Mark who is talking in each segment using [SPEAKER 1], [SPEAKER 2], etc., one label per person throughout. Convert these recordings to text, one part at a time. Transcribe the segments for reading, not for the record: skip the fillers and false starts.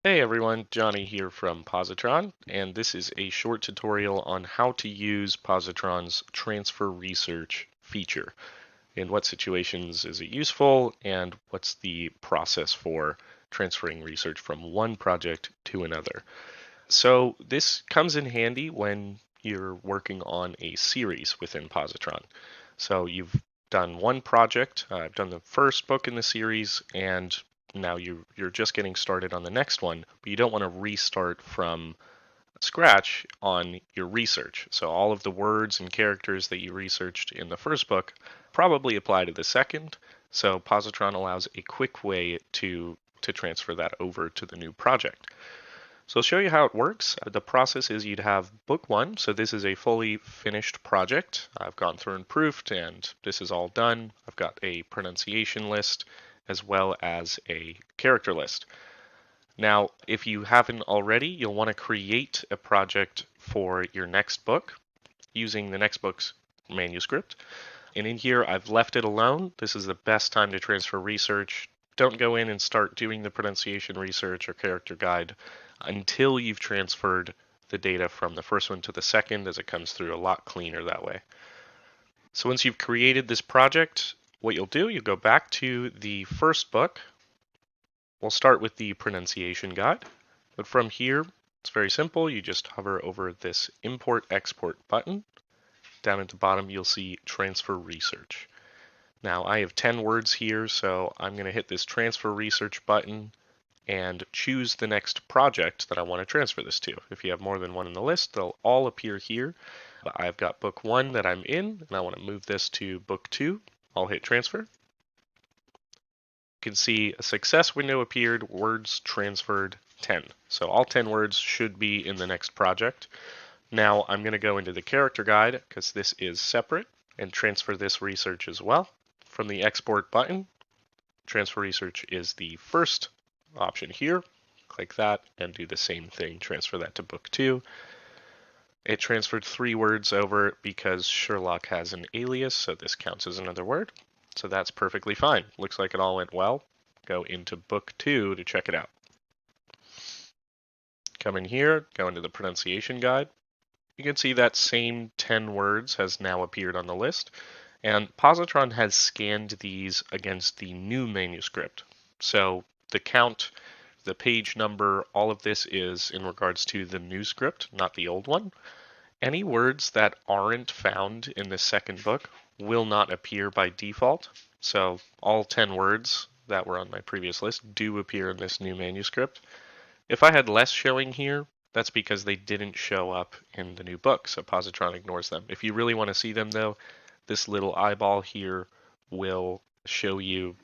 [SPEAKER 1] Hey everyone, Johnny here from Pozotron, and this is a short tutorial on how to use Pozotron's transfer research feature. In what situations is it useful, and what's the process for transferring research from one project to another. So this comes in handy when you're working on a series within Pozotron. So you've done one project, I've done the first book in the series, and now you're just getting started on the next one, but you don't want to restart from scratch on your research. So all of the words and characters that you researched in the first book probably apply to the second. So Positron allows a quick way to transfer that over to the new project. So I'll show you how it works. The process is you'd have book one. So this is a fully finished project. I've gone through and proofed, and this is all done. I've got a pronunciation list as well as a character list. Now, if you haven't already, you'll want to create a project for your next book using the next book's manuscript. And in here, I've left it alone. This is the best time to transfer research. Don't go in and start doing the pronunciation research or character guide until you've transferred the data from the first one to the second, as it comes through a lot cleaner that way. So once you've created this project, what you'll do, you'll go back to the first book. We'll start with the pronunciation guide. But from here, it's very simple. You just hover over this import export button. Down at the bottom, you'll see transfer research. Now I have 10 words here, so I'm going to hit this transfer research button and choose the next project that I want to transfer this to. If you have more than one in the list, they'll all appear here. But I've got book one that I'm in, and I want to move this to book two. I'll hit transfer. You can see a success window appeared, words transferred 10. So all 10 words should be in the next project. Now I'm going to go into the character guide because this is separate and transfer this research as well. From the export button, transfer research is the first option here. Click that and do the same thing. Transfer that to book two. It transferred 3 words over because Sherlock has an alias, so this counts as another word. So that's perfectly fine. Looks like it all went well. Go into book two to check it out. Come in here, go into the pronunciation guide. You can see that same 10 words has now appeared on the list. And Positron has scanned these against the new manuscript. So the count, the page number, all of this is in regards to the new script, not the old one. Any words that aren't found in the second book will not appear by default. So all 10 words that were on my previous list do appear in this new manuscript. If I had less showing here, that's because they didn't show up in the new book, so Positron ignores them. If you really want to see them, though, this little eyeball here will show you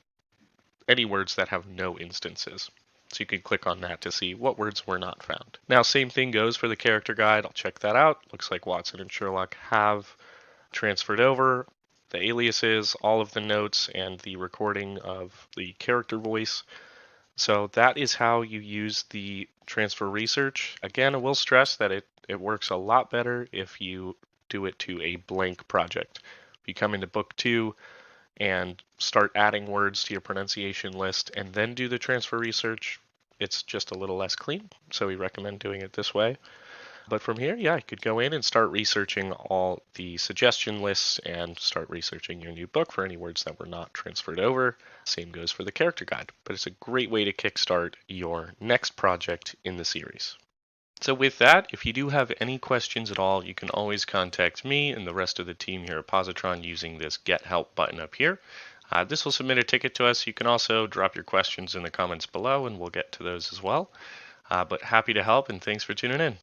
[SPEAKER 1] any words that have no instances. So you can click on that to see what words were not found. Now, same thing goes for the character guide. I'll check that out. Looks like Watson and Sherlock have transferred over the aliases, all of the notes, and the recording of the character voice. So that is how you use the transfer research. Again, I will stress that it works a lot better if you do it to a blank project. If you come into book two and start adding words to your pronunciation list and then do the transfer research, it's just a little less clean. So we recommend doing it this way. But from here, yeah, you could go in and start researching all the suggestion lists and start researching your new book for any words that were not transferred over. Same goes for the character guide, but it's a great way to kickstart your next project in the series. So with that, if you do have any questions at all, you can always contact me and the rest of the team here at Positron using this Get Help button up here. This will submit a ticket to us. You can also drop your questions in the comments below and we'll get to those as well. But happy to help, and thanks for tuning in.